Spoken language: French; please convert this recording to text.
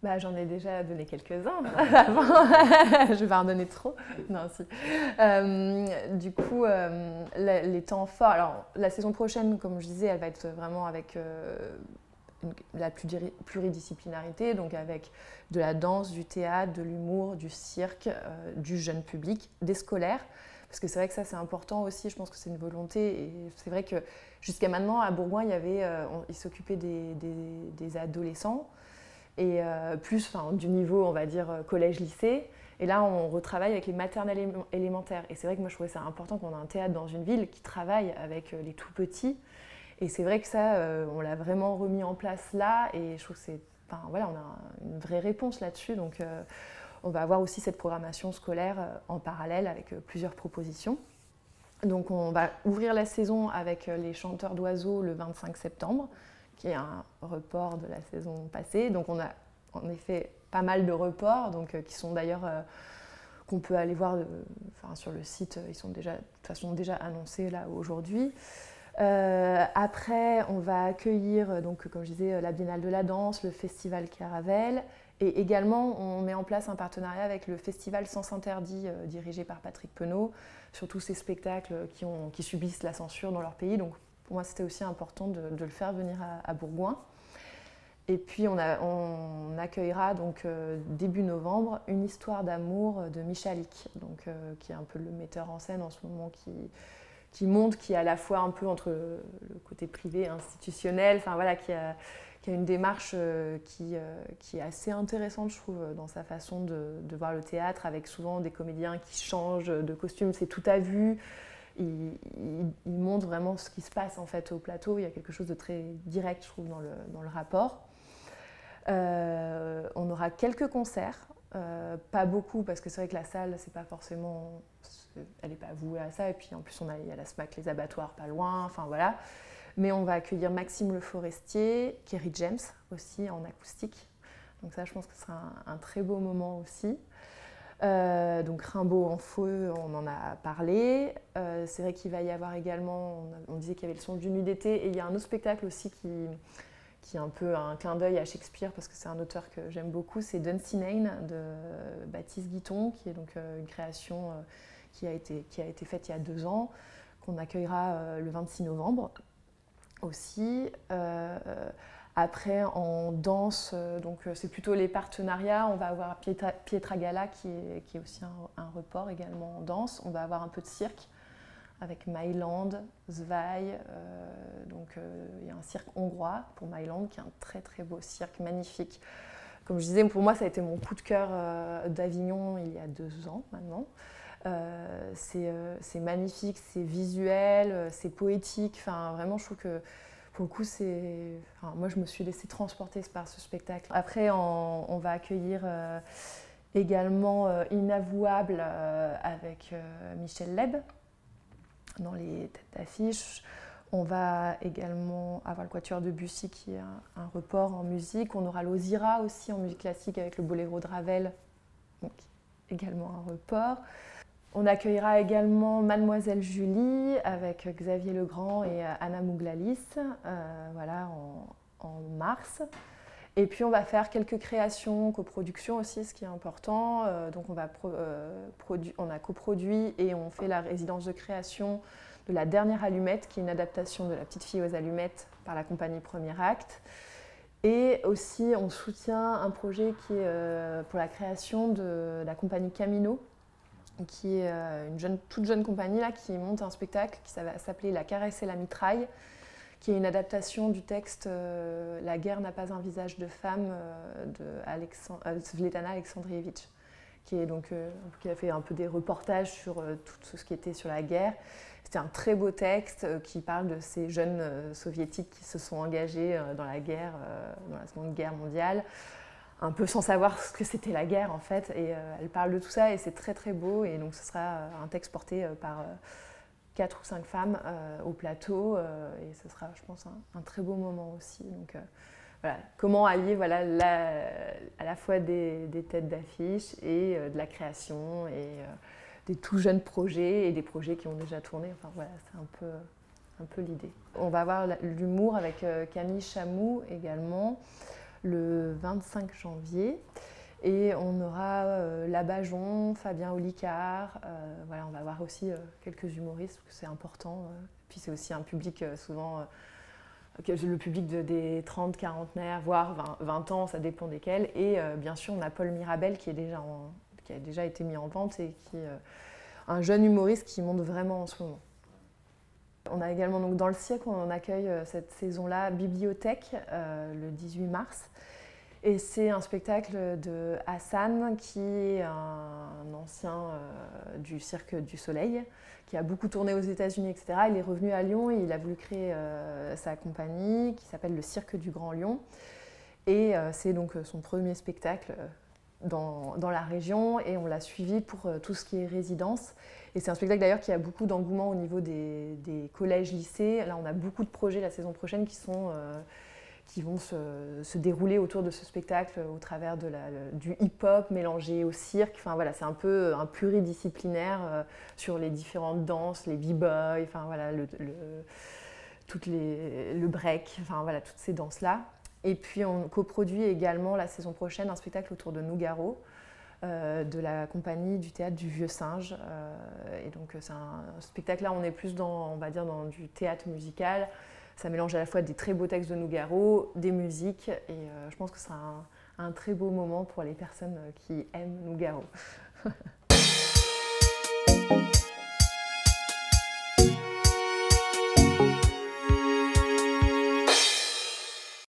Bah, j'en ai déjà donné quelques-uns avant. Je vais en donner trop. Non, si. Du coup, les temps forts. Alors, la saison prochaine, comme je disais, elle va être vraiment avec la pluridisciplinarité, donc avec de la danse, du théâtre, de l'humour, du cirque, du jeune public, des scolaires. Parce que c'est vrai que ça, c'est important aussi. Je pense que c'est une volonté. Et c'est vrai que jusqu'à maintenant, à Bourgoin, ils s'occupaient des adolescents. Et plus du niveau, on va dire, collège-lycée. Et là, on retravaille avec les maternelles élémentaires. Et c'est vrai que moi, je trouvais ça important qu'on ait un théâtre dans une ville qui travaille avec les tout-petits. Et c'est vrai que ça, on l'a vraiment remis en place là. Et je trouve que on a une vraie réponse là-dessus. Donc, on va avoir aussi cette programmation scolaire en parallèle avec plusieurs propositions. Donc, on va ouvrir la saison avec les chanteurs d'oiseaux le 25 septembre. Qui est un report de la saison passée. Donc on a en effet pas mal de reports, qui sont d'ailleurs qu'on peut aller voir sur le site. Ils sont déjà, de toute façon déjà annoncés là aujourd'hui. Après, on va accueillir, donc, comme je disais, la Biennale de la danse, le Festival Caravelle. Et également, on met en place un partenariat avec le Festival Sens Interdit, dirigé par Patrick Penaud, sur tous ces spectacles qui subissent la censure dans leur pays. Donc, pour moi, c'était aussi important de le faire venir à Bourgoin. Et puis, on accueillera donc, début novembre une histoire d'amour de Michalik, donc, qui est un peu le metteur en scène en ce moment, qui monte, qui est à la fois un peu entre le côté privé et institutionnel, qui a une démarche qui est assez intéressante, je trouve, dans sa façon de voir le théâtre, avec souvent des comédiens qui changent de costume, c'est tout à vue. Il montre vraiment ce qui se passe en fait au plateau. Il y a quelque chose de très direct, je trouve, dans le rapport. On aura quelques concerts, pas beaucoup parce que c'est vrai que la salle, c'est pas forcément, elle n'est pas vouée à ça. Et puis en plus, il y a la SMAC, les abattoirs pas loin. Enfin voilà. Mais on va accueillir Maxime Le Forestier, Kerry James aussi en acoustique. Donc ça, je pense que ce sera un très beau moment aussi. Donc Rimbaud en feu, on en a parlé. C'est vrai qu'il va y avoir également, on disait qu'il y avait le son d'une nuit d'été, et il y a un autre spectacle aussi qui est un peu un clin d'œil à Shakespeare, parce que c'est un auteur que j'aime beaucoup, c'est Dunsinane de Baptiste Guiton, qui est donc une création qui a été faite il y a 2 ans, qu'on accueillera le 26 novembre aussi. Après, en danse, donc c'est plutôt les partenariats. On va avoir Pietra Gala qui est aussi un report également en danse. On va avoir un peu de cirque avec Myland, Zwei. Donc il y a un cirque hongrois pour Myland qui est un très très beau cirque, magnifique. Comme je disais, pour moi, ça a été mon coup de cœur d'Avignon il y a 2 ans maintenant. C'est magnifique, c'est visuel, c'est poétique. Enfin, vraiment, je trouve que pour le coup, moi, je me suis laissée transporter par ce spectacle. Après, on va accueillir également Inavouable avec Michel Leb dans les têtes d'affiche. On va également avoir le Quatuor de Debussy qui est un report en musique. On aura l'Ozira aussi en musique classique avec le Boléro de Ravel, donc également un report. On accueillera également Mademoiselle Julie avec Xavier Legrand et Anna Mouglalis, voilà, en mars. Et puis on va faire quelques créations, coproductions aussi, ce qui est important. Donc on a coproduit et on fait la résidence de création de La Dernière Allumette, qui est une adaptation de La Petite Fille aux Allumettes par la compagnie Premier Acte. Et aussi on soutient un projet qui est pour la création de la compagnie Camino, qui est une toute jeune compagnie là, qui monte un spectacle qui va s'appeler La Caresse et la Mitraille, qui est une adaptation du texte La guerre n'a pas un visage de femme de Svetlana Alexandrievitch, qui a fait un peu des reportages sur tout ce qui était sur la guerre. C'était un très beau texte qui parle de ces jeunes soviétiques qui se sont engagés dans la guerre, dans la Seconde Guerre mondiale, un peu sans savoir ce que c'était la guerre en fait, et elle parle de tout ça et c'est très très beau, et donc ce sera un texte porté par 4 ou 5 femmes au plateau, et ce sera, je pense, un très beau moment aussi. Donc voilà, comment allier à la fois des têtes d'affiche et de la création et des tout jeunes projets et des projets qui ont déjà tourné. Enfin voilà, c'est un peu l'idée. On va avoir l'humour avec Camille Chamou également. le 25 janvier. Et on aura Labajon, Fabien Olicard, voilà, on va voir aussi quelques humoristes, parce que c'est important. Puis c'est aussi un public souvent, le public des 30, quarantenaires, voire 20 ans, ça dépend desquels. Et bien sûr, on a Paul Mirabel qui a déjà été mis en vente et qui est un jeune humoriste qui monte vraiment en ce moment. On a également, donc, dans le cirque, on accueille cette saison-là Bibliothèque le 18 mars. Et c'est un spectacle de Hassan, qui est un ancien du Cirque du Soleil, qui a beaucoup tourné aux États-Unis, etc. Il est revenu à Lyon et il a voulu créer sa compagnie qui s'appelle le Cirque du Grand Lyon. Et c'est donc son premier spectacle dans la région et on l'a suivi pour tout ce qui est résidence. Et c'est un spectacle d'ailleurs qui a beaucoup d'engouement au niveau des collèges, lycées. Là, on a beaucoup de projets la saison prochaine qui vont se dérouler autour de ce spectacle au travers du hip-hop mélangé au cirque. Enfin, voilà, c'est un peu un pluridisciplinaire sur les différentes danses, les b-boys, enfin, voilà, le break, enfin, voilà, toutes ces danses-là. Et puis on coproduit également la saison prochaine un spectacle autour de Nougaro, de la compagnie du théâtre du Vieux Singe. Et donc c'est un spectacle là, on est plus on va dire, dans du théâtre musical. Ça mélange à la fois des très beaux textes de Nougaro, des musiques, et je pense que c'est un très beau moment pour les personnes qui aiment Nougaro.